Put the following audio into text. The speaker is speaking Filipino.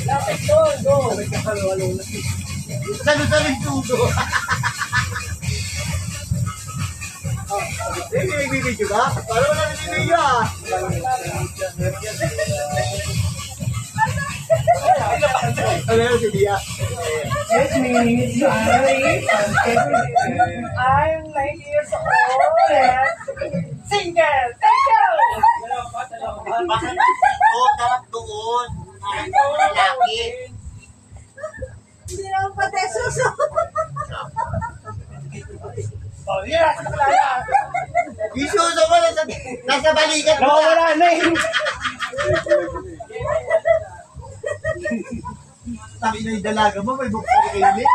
Lapit doon, go. Sabi tudo. Nagbibidyo ba? Para wala nagbibidyo ah. Ano yun si Dia? It's me, sorry. I'm 90 years old and single. Thank you! Bakit dapat doon? Lalaki. Hindi naman pati suso. Oh, yeah! Isuso ko nasa balikat mo. Wala na eh! Sabi na yung dalaga mo, may buksan kayo ulit.